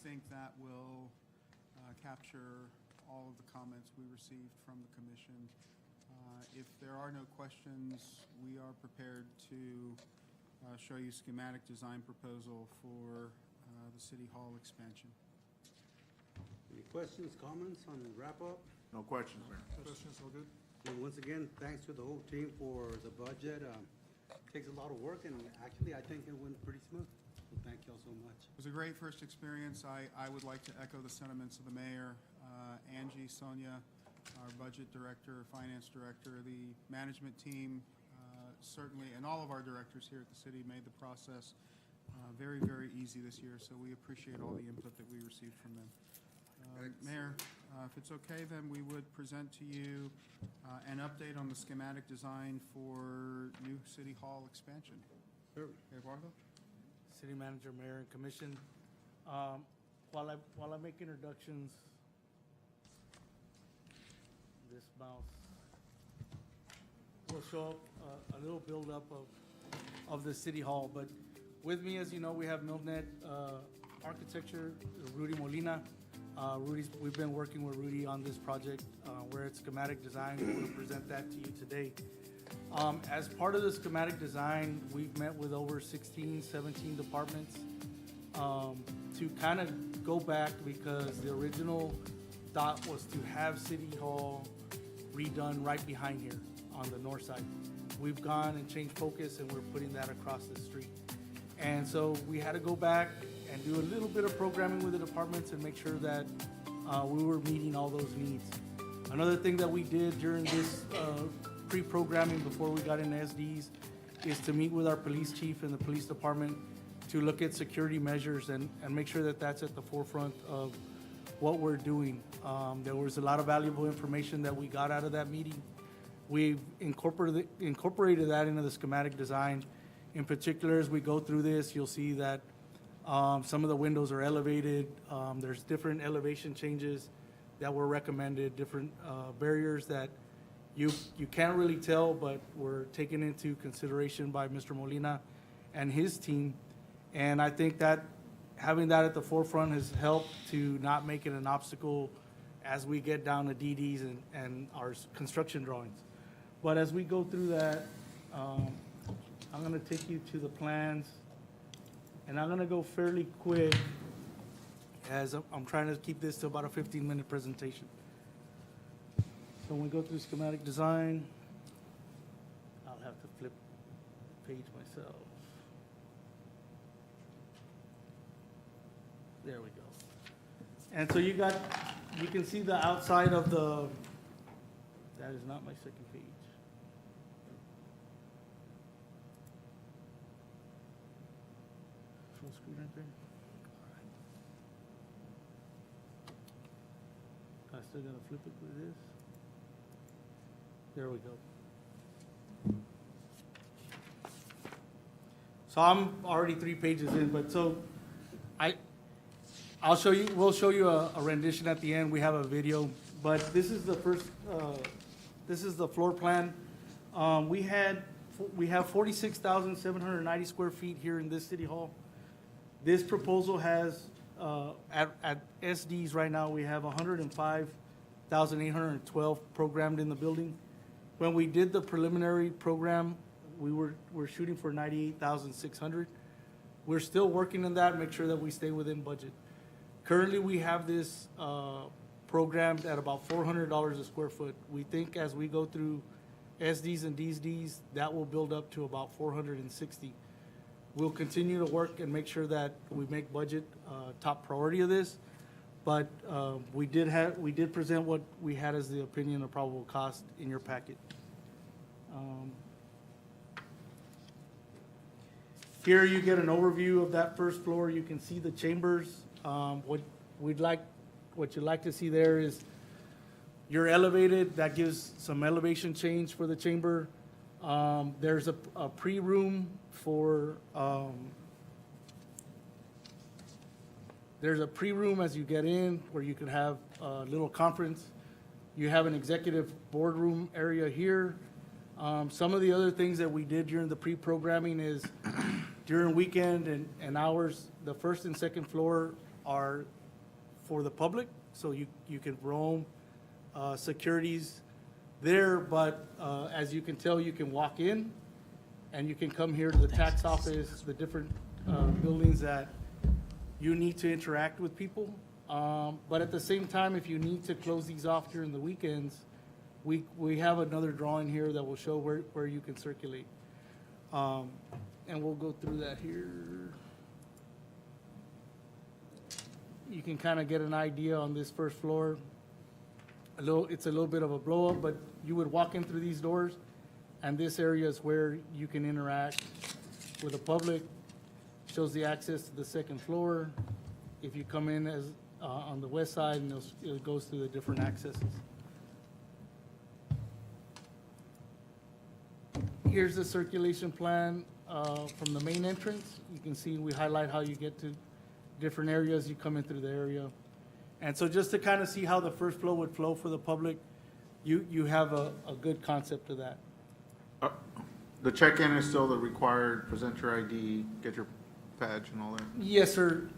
think that will capture all of the comments we received from the commission. If there are no questions, we are prepared to show you schematic design proposal for the City Hall expansion. Any questions, comments on the wrap-up? No questions, Mayor. Questions, all good? And once again, thanks to the whole team for the budget. Takes a lot of work, and actually, I think it went pretty smooth. So thank you all so much. It was a great first experience. I would like to echo the sentiments of the mayor, Angie, Sonia, our budget director, finance director, the management team, certainly, and all of our directors here at the city made the process very, very easy this year. So we appreciate all the input that we received from them. Mayor, if it's okay, then we would present to you an update on the schematic design for new City Hall expansion. Sure. Eduardo? City Manager, Mayor, and Commission. While I make introductions, this mouse will show up a little buildup of the City Hall. But with me, as you know, we have Milnet Architecture, Rudy Molina. We've been working with Rudy on this project where it's schematic design. We want to present that to you today. As part of the schematic design, we've met with over 16, 17 departments to kind of go back, because the original thought was to have City Hall redone right behind here on the north side. We've gone and changed focus, and we're putting that across the street. And so we had to go back and do a little bit of programming with the departments and make sure that we were meeting all those needs. Another thing that we did during this pre-programming before we got into SDs is to meet with our police chief and the police department to look at security measures and make sure that that's at the forefront of what we're doing. There was a lot of valuable information that we got out of that meeting. We've incorporated that into the schematic design. In particular, as we go through this, you'll see that some of the windows are elevated. There's different elevation changes that were recommended, different barriers that you can't really tell, but were taken into consideration by Mr. Molina and his team. And I think that having that at the forefront has helped to not make it an obstacle as we get down to DDs and our construction drawings. But as we go through that, I'm going to take you to the plans, and I'm going to go fairly quick as I'm trying to keep this to about a 15-minute presentation. So when we go through schematic design, I'll have to flip page myself. There we go. And so you can see the outside of that is not my second page. Full screen right there. All right. I still gotta flip it with this. There we go. So I'm already 3 pages in, but so we'll show you a rendition at the end. We have a video, but this is the first, this is the floor plan. We have 46,790 square feet here in this City Hall. This proposal has, at SDs right now, we have 105,812 programmed in the building. When we did the preliminary program, we're shooting for 98,600. We're still working on that, make sure that we stay within budget. Currently, we have this programmed at about $400 a square foot. We think as we go through SDs and DSDs, that will build up to about 460. We'll continue to work and make sure that we make budget top priority of this. But we did present what we had as the opinion of probable cost in your packet. Here you get an overview of that first floor. You can see the chambers. What you'd like to see there is you're elevated. That gives some elevation change for the chamber. There's a pre-room for there's a pre-room as you get in where you can have a little conference. You have an executive boardroom area here. Some of the other things that we did during the pre-programming is during weekend and hours, the first and second floor are for the public, so you can roam, securities there, but as you can tell, you can walk in and you can come here to the tax office, the different buildings that you need to interact with people. But at the same time, if you need to close these off during the weekends, we have another drawing here that will show where you can circulate. And we'll go through that here. You can kind of get an idea on this first floor. It's a little bit of a blow up, but you would walk in through these doors, and this area is where you can interact with the public. Shows the access to the second floor. If you come in as on the west side, and it goes through the different accesses. Here's the circulation plan from the main entrance. You can see we highlight how you get to different areas. You come in through the area. And so just to kind of see how the first flow would flow for the public, you have a good concept of that. The check-in is still the required, present your ID, get your badge and all that? Yes, sir.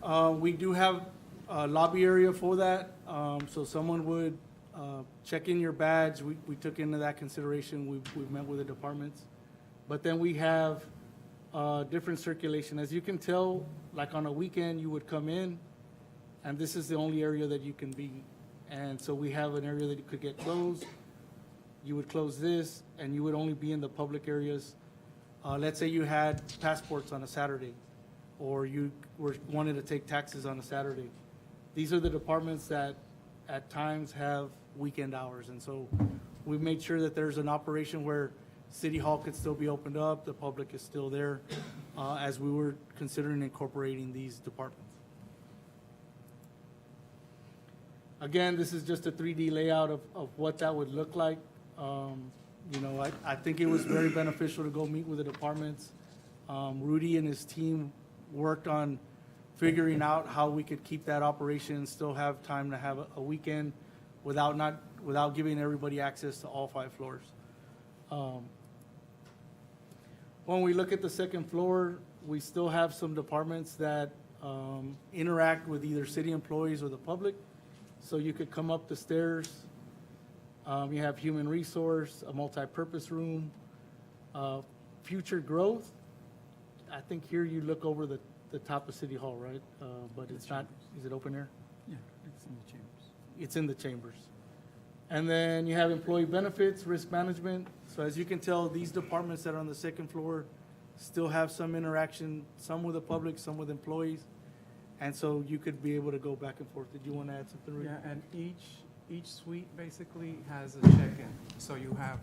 We do have a lobby area for that. So someone would check in your badge. We took into that consideration. We've met with the departments. But then we have different circulation. As you can tell, like on a weekend, you would come in, and this is the only area that you can be. And so we have an area that you could get closed. You would close this, and you would only be in the public areas. Let's say you had passports on a Saturday, or you wanted to take taxes on a Saturday. These are the departments that at times have weekend hours. And so we've made sure that there's an operation where City Hall could still be opened up, the public is still there, as we were considering incorporating these departments. Again, this is just a 3D layout of what that would look like. I think it was very beneficial to go meet with the departments. Rudy and his team worked on figuring out how we could keep that operation and still have time to have a weekend without giving everybody access to all 5 floors. When we look at the second floor, we still have some departments that interact with either city employees or the public. So you could come up the stairs. You have human resource, a multi-purpose room, future growth. I think here you look over the top of City Hall, right? But it's not, is it open air? Yeah, it's in the chambers. It's in the chambers. And then you have employee benefits, risk management. So as you can tell, these departments that are on the second floor still have some interaction, some with the public, some with employees. And so you could be able to go back and forth. Did you want to add something, Rudy? Yeah, and each suite basically has a check-in. So you have,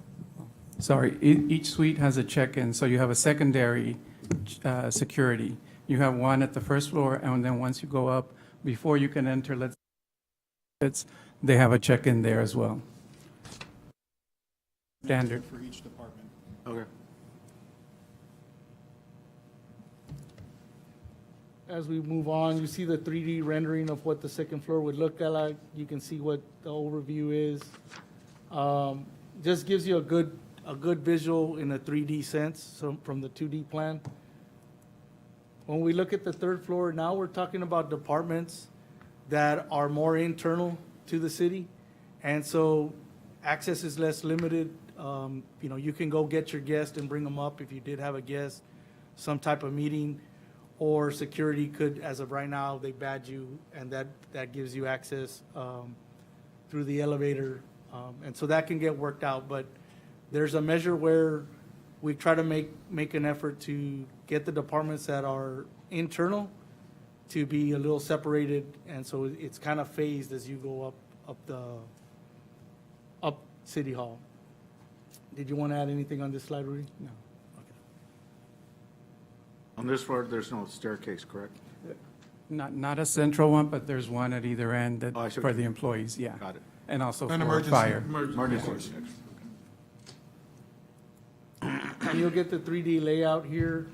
each suite has a check-in, so you have a secondary security. You have one at the first floor, and then once you go up, before you can enter, they have a check-in there as well. Standard. For each department. Okay. As we move on, you see the 3D rendering of what the second floor would look like. You can see what the overview is. Just gives you a good visual in a 3D sense from the 2D plan. When we look at the third floor, now we're talking about departments that are more internal to the city. And so access is less limited. You can go get your guest and bring them up if you did have a guest, some type of meeting. Or security could, as of right now, they badge you, and that gives you access through the elevator. And so that can get worked out. But there's a measure where we try to make an effort to get the departments that are internal to be a little separated. And so it's kind of phased as you go up City Hall. Did you want to add anything on this slide, Rudy? no. On this floor, there's no staircase, correct? Not a central one, but there's one at either end Oh, I see what for you the mean. employees, yeah. Got it. And also An for emergency. fire. Emergency. And you'll get the 3D layout here.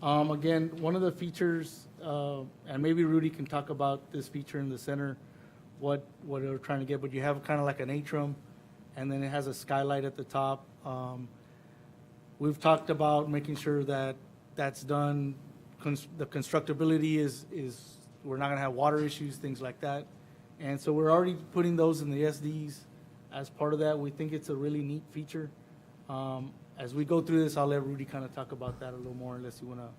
Again, one of the features, and maybe Rudy can talk about this feature in the center, what they're trying to get, but you have kind of like an atrium, and then it has a skylight at the top. We've talked about making sure that that's done. The constructability is we're not gonna have water issues, things like that. And so we're already putting those in the SDs as part of that. We think it's a really neat feature. As we go through this, I'll let Rudy kind of talk about that a little more, unless you wanna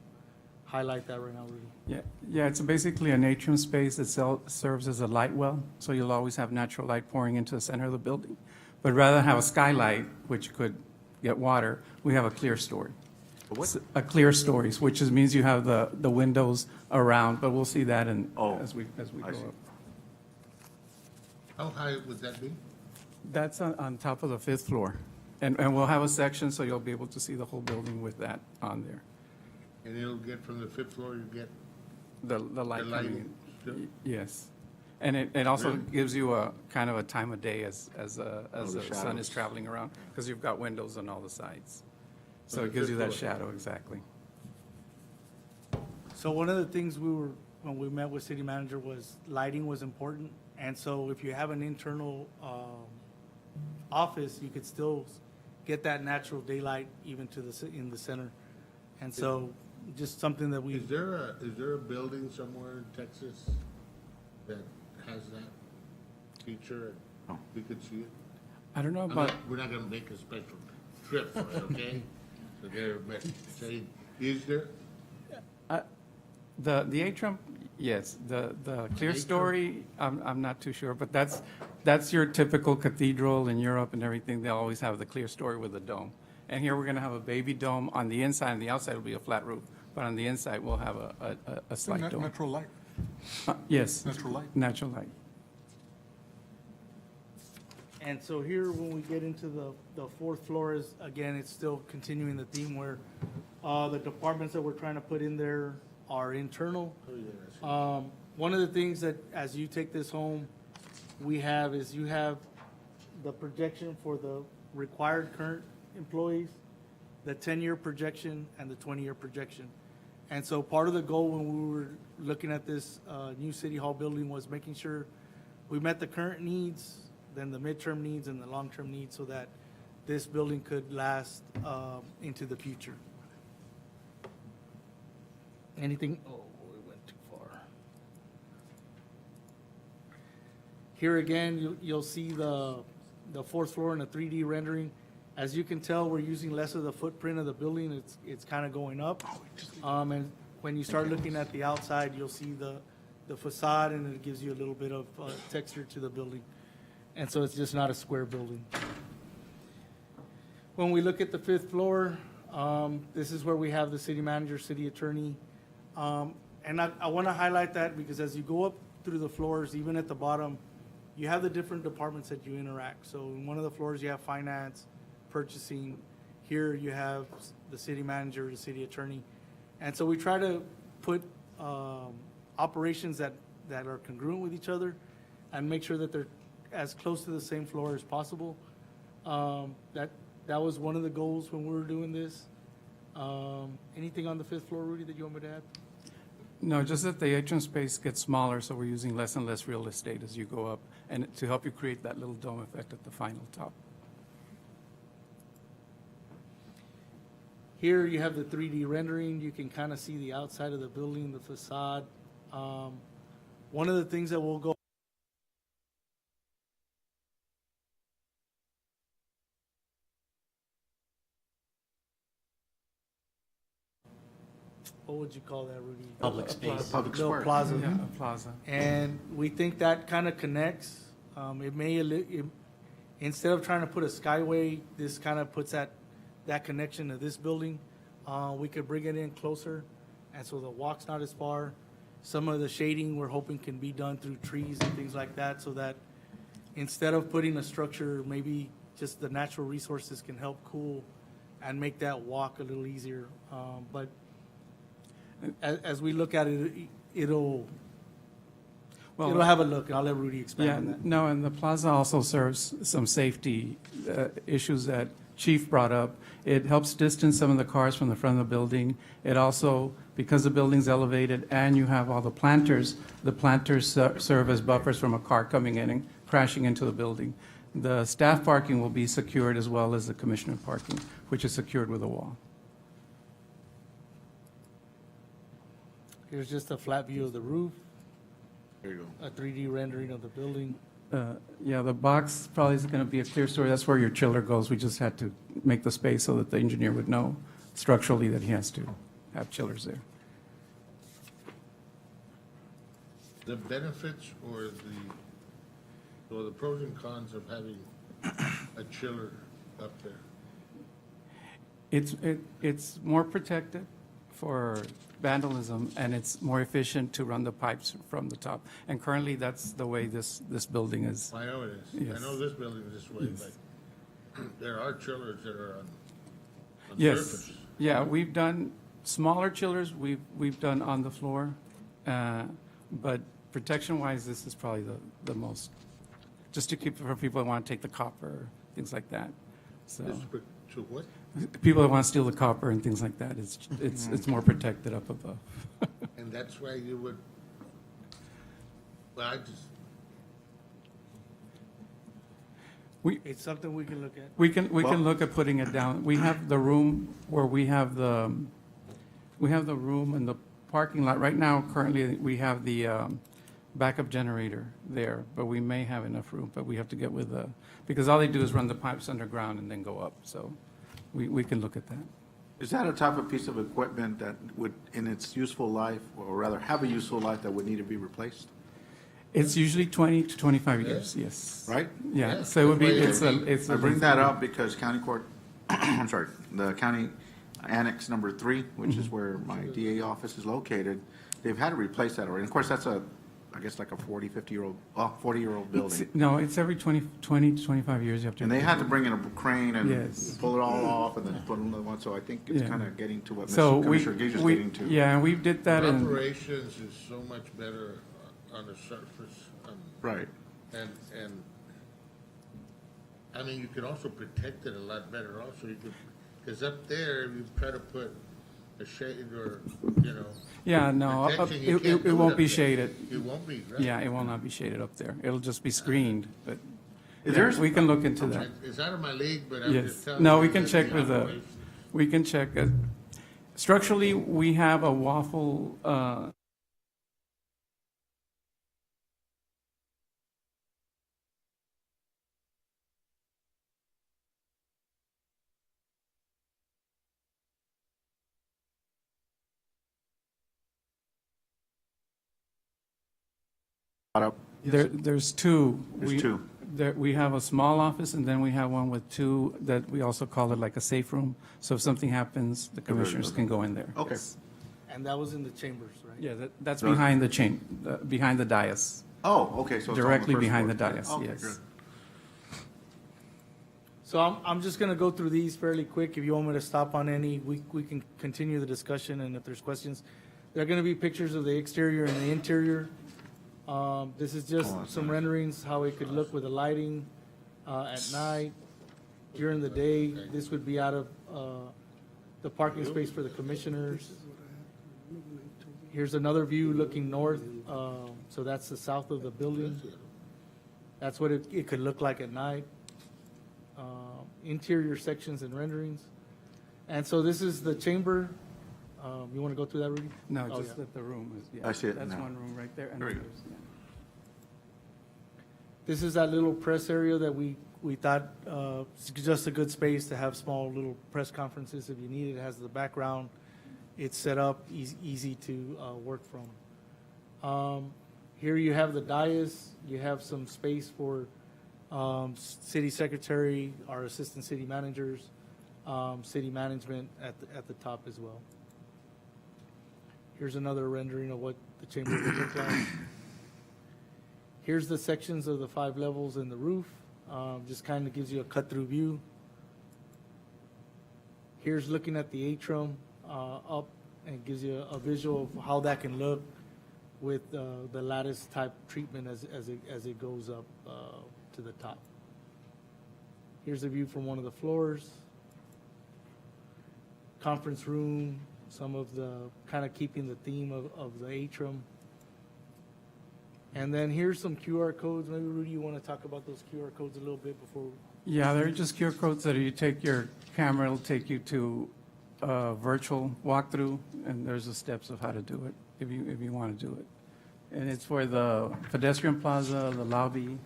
highlight that right now, Rudy. Yeah, it's basically an atrium space that serves as a light well, so you'll always have natural light pouring into the center of the building. But rather than have a skylight, which could get water, we have a clear story. A clear story, which means you have the windows around, but we'll see that as we go I see. up. How high would that be? That's on top of the 5th floor. And we'll have a section, so you'll be able to see the whole building with that on there. And it'll get from the 5th floor, you get The light the coming lighting still? in. Yes. And it also Really? gives you a kind of a time of day as the sun shadows. is traveling around, because you've got windows on all the sides. So On it the gives you that 5th floor. shadow, exactly. So one of the things when we met with city manager, was lighting was important. And so if you have an internal office, you could still get that natural daylight even in the center. And so just something that we, Is there a building somewhere in Texas that has that feature and we could see it? I don't know I'm about, not- We're not gonna make a special trip for it, okay? So they're saying, is there? the atrium, yes, the clear Atrium? story, I'm not too sure, but that's your typical cathedral in Europe and everything. They always have the clear story with a dome. And here we're gonna have a baby dome on the inside, and the outside will be a flat roof, but on the inside, we'll have a slight dome. Natural light, Yes, natural light. natural light. and so here, when we get into the 4th floor is, again, it's still continuing the theme where the departments that we're trying to put in there are internal. Oh, yeah, I see. One of the things that, as you take this home, you have the projection for the required current employees, the 10-year projection, and the 20-year projection. And so part of the goal when we were looking at this new City Hall building was making sure we met the current needs, then the midterm needs, and the long-term needs, so that this building could last into the future. Anything? Oh, we went too far. Here again, you'll see the 4th floor in a 3D rendering. As you can tell, we're using less of the footprint of the building. It's kind of going up. And when you start looking at the outside, you'll see the facade, and it gives you a little bit of texture to the building. And so it's just not a square building. When we look at the 5th floor, this is where we have the city manager, city attorney. And I want to highlight that because as you go up through the floors, even at the bottom, you have the different departments that you interact. So in one of the floors, you have finance, purchasing. Here you have the city manager, the city attorney. And so we try to put operations that are congruent with each other and make sure that they're as close to the same floor as possible. That was one of the goals when we were doing this. Anything on the 5th floor, Rudy, that you want me to add? No, just that the atrium space gets smaller, so we're using less and less real estate as you go up, and to help you create that little dome effect at the final top. Here you have the 3D rendering. You can kind of see the outside of the building, the facade. One of the things that we'll go what would you call that, Rudy? Public space. Public Little square. plaza. Yeah, a plaza. And we think that kind of connects. Instead of trying to put a skyway, this kind of puts that connection to this building. We could bring it in closer, and so the walk's not as far. Some of the shading we're hoping can be done through trees and things like that, so that instead of putting a structure, maybe just the natural resources can help cool and make that walk a little easier. But as we look at it, it'll have a look, and I'll let Rudy expand Yeah, on that. no, and the plaza also serves some safety issues that Chief brought up. It helps distance some of the cars from the front of the building. It also, because the building's elevated and you have all the planters serve as buffers from a car coming in and crashing into the building. The staff parking will be secured as well as the commissioner parking, which is secured with a wall. Here's just a flat view of the roof. There you go. a 3D rendering of the building. Yeah, the box probably is going to be a clear story. That's where your chiller goes. We just had to make the space so that the engineer would know structurally that he has to have chillers there. The benefits or the pros and cons of having a chiller up there? It's more protected for vandalism, and it's more efficient to run the pipes from the top. And currently, that's the way this building is. I know it is. Yes. I know this building is this way, Yes. but there are chillers that are on Yes, surface. yeah, we've done smaller chillers, we've done on the floor, but protection-wise, this is probably the most, just to keep for people that want to take the copper, things like that. So, To what? people that want to steal the copper and things like that, it's more protected up above. And that's why you would, well, I just, It's something we can look at. We can Well- look at putting it down. We have the room where we have the room in the parking lot. Right now, currently, we have the backup generator there, but we may have enough room, but we have to get with because all they do is run the pipes underground and then go up. So we can look at that. Is that a type of piece of equipment that would, in its useful life, or rather have a useful life, that would need to be replaced, It's usually 20 to 25 years, yes. right? Yeah, Yeah, so it would be, that's why it's a. I bring that up because county court, I'm sorry, the county annex number 3, which is where my DA office is located, they've had to replace that already. Of course, that's I guess like a 40, 50-year-old, 40-year-old building. No, it's every 20 to 25 years you have to. And they had to bring in a crane and Yes. pull it all off and then put another one, so I think it's Yeah. kind of getting to what So Mr. Commissioner Gage is getting to. Yeah, and we did that in. operations is so much better on the surface. Right. And, I mean, you could also protect it a lot better also. You could, because up there, you try to put a shade or, you know. Yeah, no, protection, you can't it do won't up be there. shaded. It won't be, right? Yeah, it will not be shaded up there. It'll just be screened, but Is there- we can look into that. It's out of my league, but I'm Yes. just telling you. No, we can that check the with the, operation- we can check. Structurally, we have a waffle, there's two. There's two. We have a small office, and then we have one with two that we also call it like a safe room. So if something happens, the commissioners can go in there. Okay. Yes. And that was in the chambers, right? Yeah, that's Right. behind the behind the dais. Oh, okay, so it's on the Directly first behind floor. the dais, Okay, yes. good. So I'm just gonna go through these fairly quick. If you want me to stop on any, we can continue the discussion, and if there's questions. There are gonna be pictures of the exterior and the interior. This is just Oh, that's some nice. renderings, how it could look with the lighting, at night, during the day. This would be out of, the parking space for the commissioners. Here's another view looking north, so that's the south of the building. That's what it could look like at night. Interior sections and renderings. And so this is the chamber. You want to go through that, Rudy? No, Oh, just yeah. that the room is, yeah. I see it That's now. one room right there. and Very then good. there's- yeah. This is that little press area that we thought, it's just a good space to have small little press conferences if you need it. It has the background. It's set up, easy to work from. Here you have the dais. You have some space for city secretary, our assistant city managers, city management at the top as well. Here's another rendering of what the chamber would look like. Here's the sections of the 5 levels in the roof. Just kind of gives you a cut-through view. Here's looking at the atrium up, and gives you a visual of how that can look with the lattice type treatment as it goes up to the top. Here's a view from one of the floors. Conference room, some of the, kind of keeping the theme of the atrium. And then here's some QR codes. Maybe Rudy, you want to talk about those QR codes a little bit before? Yeah, they're just QR codes that you take your camera, it'll take you to a virtual walkthrough, and there's the steps of how to do it, if you want to do it. And it's for the pedestrian plaza, the lobby,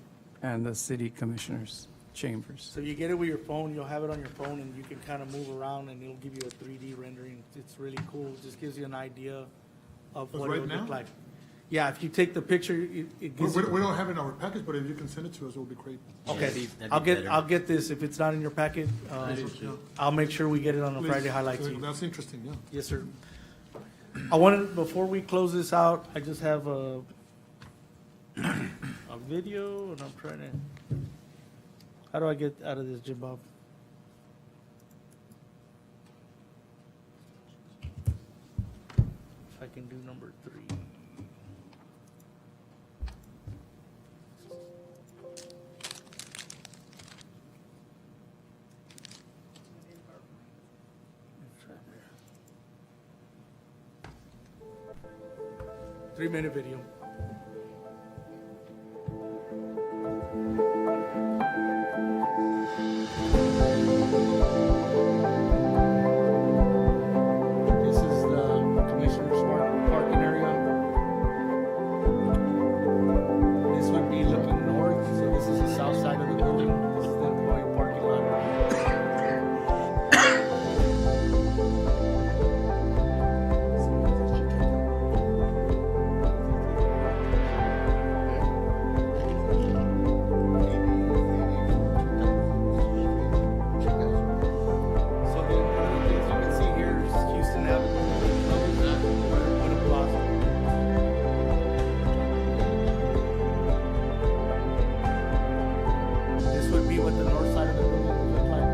and the city commissioners' chambers. So you get it with your phone, you'll have it on your phone, and you can kind of move around, and it'll give you a 3D rendering. It's really cool, it just gives you an idea of But what right it would look now? like. Yeah, if you take the picture, it We gives you. we don't have it in our package, but if you can send it to us, it would be great. Okay, that'd be better. I'll get this, if it's not in your packet, I'll make sure we get it on the Please. Friday highlights. That's interesting, yeah. Yes, sir. I wanted, before we close this out, I just have a video, and I'm trying to, how do I get out of this, Jim Bob? If I can do number 3. It's right there. 3-minute video. This is the Commissioner's parking area. This would be looking north, so this is the south side of the building. This is the employee parking lot. So the other things you can see here is Houston Avenue, Buena Plaza. This would be what the north side of the building would look like.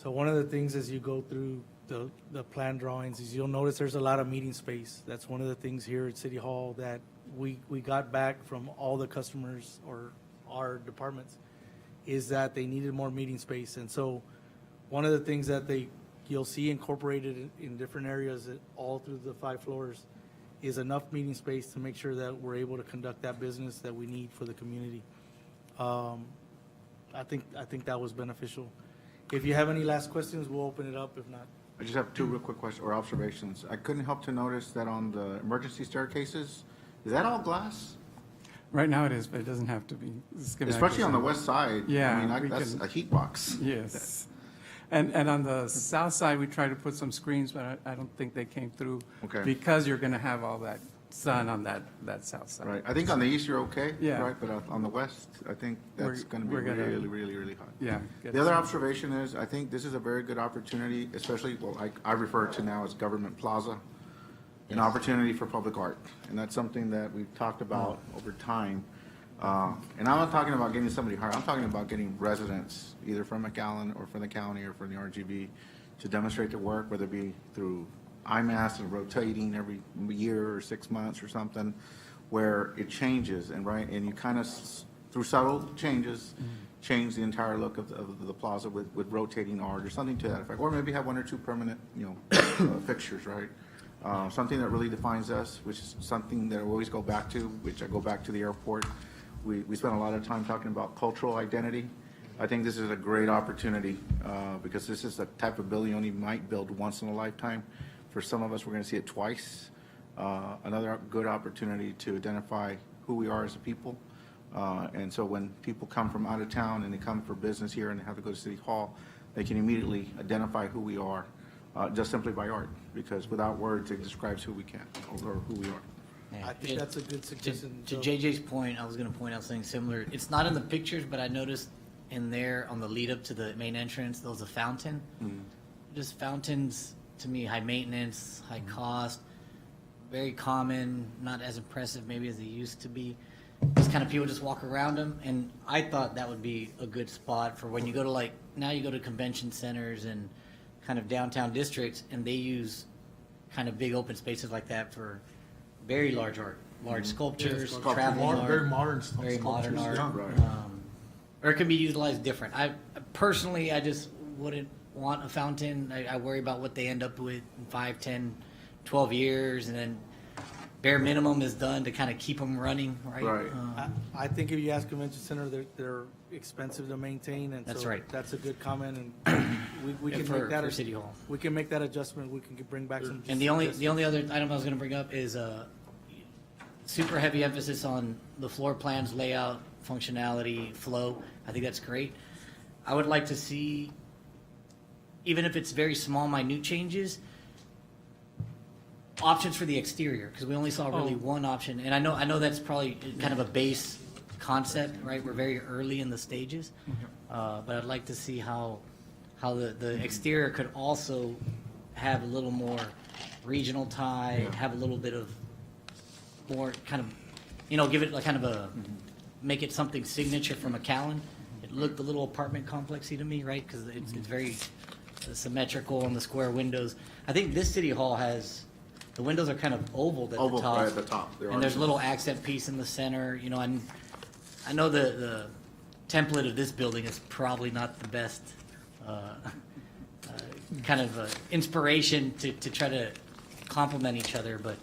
So one of the things as you go through the plan drawings is you'll notice there's a lot of meeting space. That's one of the things here at City Hall that we got back from all the customers or our departments, is that they needed more meeting space. And so one of the things that you'll see incorporated in different areas all through the 5 floors is enough meeting space to make sure that we're able to conduct that business that we need for the community. I think that was beneficial. If you have any last questions, we'll open it up. If not, I just have 2 real quick questions or observations. I couldn't help to notice that on the emergency staircases, is that all glass? Right now it is, but it doesn't have to be. Especially on the west side. Yeah, I mean, we that's can- a heat box. Yes. And on the south side, we tried to put some screens, but I don't think they came through. Okay. Because you're going to have all that sun on that south side. Right. I think on the east you're okay. Yeah. Right, but on the west, I think that's We're- going to be we're gonna- really, really, really hot. Yeah. get The other some- observation is, I think this is a very good opportunity, especially, well, I refer to now as Government Plaza, an opportunity for public art. And that's something that we've talked about over time. And I'm not talking about getting somebody hired, I'm talking about getting residents, either from McAllen or from the county or from the RGB, to demonstrate their work, whether it be through IMAS and rotating every year or 6 months or something, where it changes, and right, and you kind of, through subtle changes, change the entire look of the plaza with rotating art or something to that effect. Or maybe have one or two permanent, fixtures, right? Something that really defines us, which is something that I always go back to, which I go back to the airport. We spent a lot of time talking about cultural identity. I think this is a great opportunity, because this is the type of building you only might build once in a lifetime. For some of us, we're gonna see it twice. Another good opportunity to identify who we are as a people. And so when people come from out of town and they come for business here and they have to go to City Hall, they can immediately identify who we are, just simply by art, because without words, it describes who we can, or who we are. Yeah. I think that's a good suggestion. To Joe. JJ's point, I was gonna point out something similar. It's not in the pictures, but I noticed in there on the lead up to the main entrance, there was a fountain. Just fountains, to me, high maintenance, high cost, very common, not as impressive maybe as they used to be. Just kind of people just walk around them, and I thought that would be a good spot for when you go to now you go to convention centers and kind of downtown districts, and they use kind of big open spaces like that for very large art, large sculptures, traveling art. Very modern stuff. Very modern art. Right. Or it can be utilized different. Personally, I just wouldn't want a fountain. I worry about what they end up with in 5, 10, 12 years, and then bare minimum is done to kind of keep them running, right? Right. I think if you ask convention center, they're expensive to maintain, and That's so right. that's a good comment, and we can make that for City Hall. we can make that adjustment. We can bring back some. And the only other item I was gonna bring up is super heavy emphasis on the floor plans, layout, functionality, flow. I think that's great. I would like to see, even if it's very small, minute changes, options for the exterior, because we only saw really one option. And I know that's probably kind of a base concept, right? We're very early in the stages. But I'd like to see how the exterior could also have a little more regional tie, have a little bit of more kind of, give it like kind of a, make it something signature from McAllen. It looked a little apartment complexy to me, right? Because it's very symmetrical on the square windows. I think this city hall has, the windows are kind of oval at Oval, the top. right at the top. There are And there's a some. little accent piece in the center, and I know the template of this building is probably not the best kind of inspiration to try to complement each other, but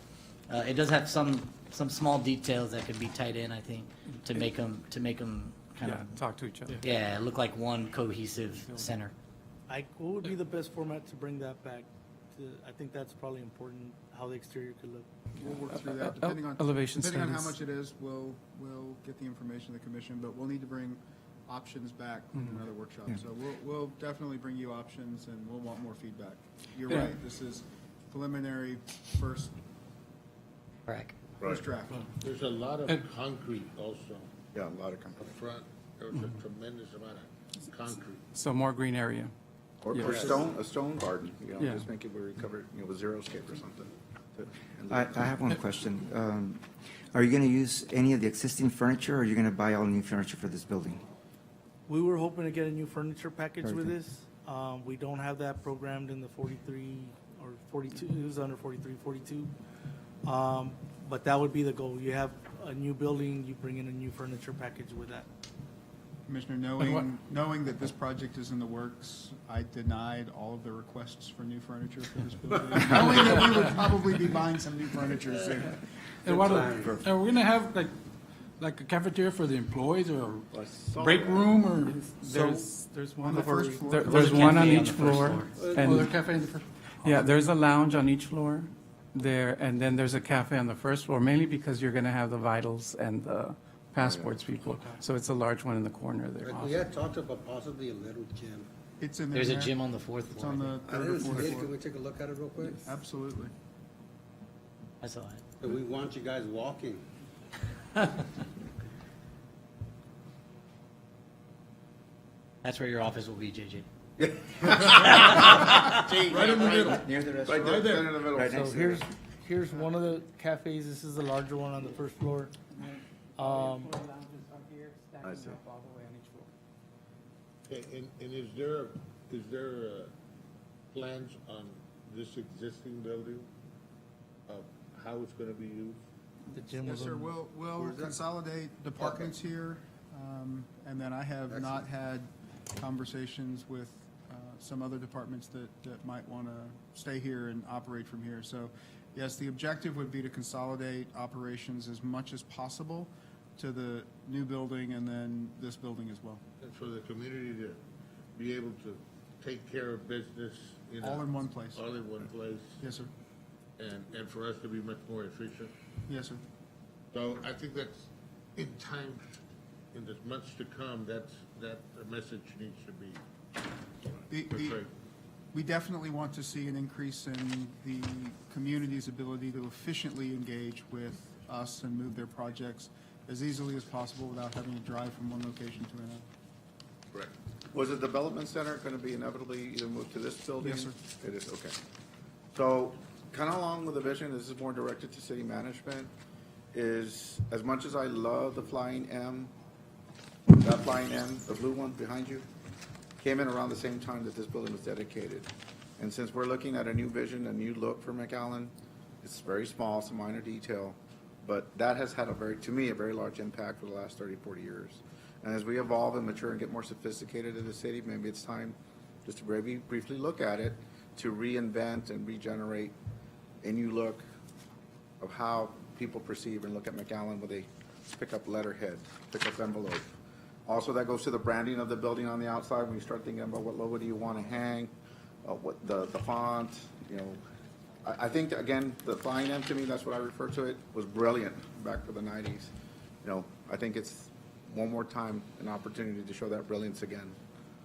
it does have some small details that could be tied in, I think, to make them kind Yeah, of, talk to each other. look like one cohesive center. What would be the best format to bring that back? I think that's probably important, how the exterior could look. We'll work through that, depending on. Elevation Depending on how studies. much it is, we'll get the information to the commission, but we'll need to bring options back in another workshop. Yeah. So we'll definitely bring you options, and we'll want more feedback. You're Yeah. right, this is preliminary first Correct. draft. There's a lot of concrete also Yeah, a lot of up companies. front. There's a tremendous amount of concrete. So more green area. Or Yes. a stone garden, Yeah. just make it where you cover, with xeriscape or something. I have one question. Are you going to use any of the existing furniture, or are you going to buy all new furniture for this building? We were hoping to get a new furniture package with Okay. this. We don't have that programmed in the 43 or 42, it was under 43, 42. But that would be the goal. You have a new building, you bring in a new furniture package with that. Commissioner, knowing that this project is in the works, I denied all of the requests for new furniture for this building, knowing that we would probably be buying some new furniture soon. And what, are we gonna have like a cafeteria for the employees or break room or? There's On one the first floor. There's one on cafe on each the first floor. floor. Oh, the And, cafe in the first? yeah, there's a lounge on each floor there, and then there's a cafe on the first floor, mainly because you're gonna have the vitals and the passports people. So it's a large one in the corner of their We office. had talked about possibly a little gym. It's in there. There's a Mayor. gym on the fourth It's floor. on I the think. I third or didn't see fourth it. Can floor. we take a look at it real quick? Absolutely. I saw it. But we want you guys walking. That's where your office will be, JJ. Right in the middle. Near the Right restaurant. there, in the middle. Right So next to here's one of the cafes. This is the larger one on the first floor. I see. And is there plans on this existing building of how it's gonna be used? The gym Yes, was sir. on- We'll Where's that? consolidate departments here. And then I have not had conversations with some other departments that might want to stay here and operate from here. So, yes, the objective would be to consolidate operations as much as possible to the new building and then this building as well. And for the community to be able to take care of business, you know. All in one place. All in one place, Yes, sir. and for us to be much more efficient. Yes, sir. So I think that's, in time, in the months to come, that message needs to be portrayed. We definitely want to see an increase in the community's ability to efficiently engage with us and move their projects as easily as possible without having to drive from one location to another. Correct. Was the development center going to be inevitably either moved to this building? Yes, sir. It is, okay. So, kind of along with the vision, this is more directed to city management, is as much as I love the Flying M, that Flying M, the blue one behind you, came in around the same time that this building was dedicated. And since we're looking at a new vision, a new look for McAllen, it's very small, it's a minor detail, but that has had to me, a very large impact for the last 30, 40 years. And as we evolve and mature and get more sophisticated in the city, maybe it's time just to very briefly look at it, to reinvent and regenerate a new look of how people perceive and look at McAllen with a pick-up letterhead, pick-up envelope. Also, that goes to the branding of the building on the outside. When you start thinking about what logo do you want to hang, what the font, you know. I think, again, the Flying M, to me, that's what I refer to it, was brilliant back for the 90s. You know, I think it's one more time an opportunity to show that brilliance again.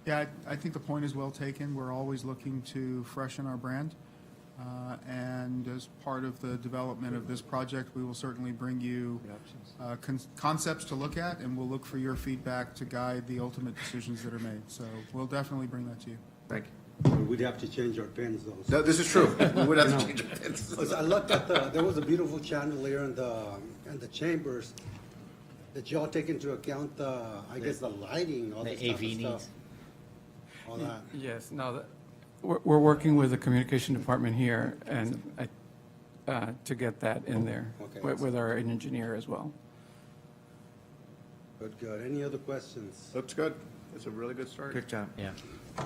Yeah, I think the point is well taken. We're always looking to freshen our brand. And as part of the development of this project, we will certainly bring you concepts to look at, and we'll look for your feedback to guide the ultimate decisions that are made. So we'll definitely bring that to you. Thank you. We'd have to change our pins though. No, this is true. We would have to change our pins. Because I looked at there was a beautiful chandelier in the chambers. Did y'all take into account I guess the lighting, all The this type AV of stuff? needs. All that. Yes, no, we're working with the communication department here and to get that in there Okay. with our engineer as well. Good. Any other questions? Looks good. It's a really good start. Good job. Yeah.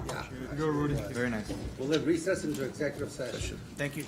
Yeah. Go, Rudy. actually, Very nice. We'll then recess into executive session. Thank you.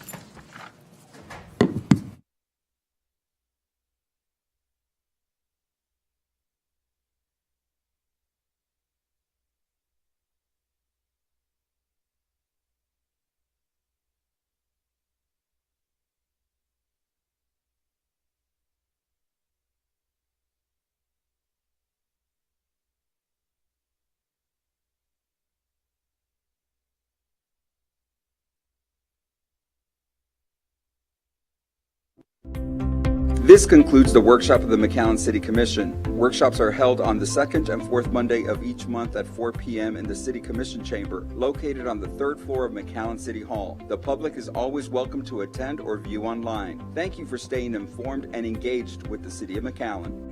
This concludes the workshop of the McAllen City Commission. Workshops are held on the second and fourth Monday of each month at 4 p.m. in the City Commission Chamber, located on the third floor of McAllen City Hall. The public is always welcome to attend or view online. Thank you for staying informed and engaged with the City of McAllen.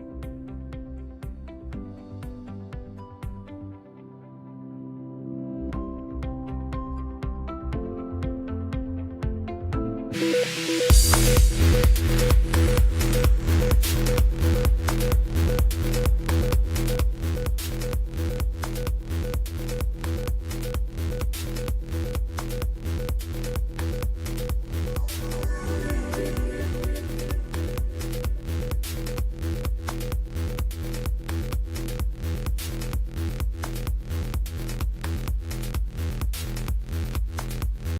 Thank you.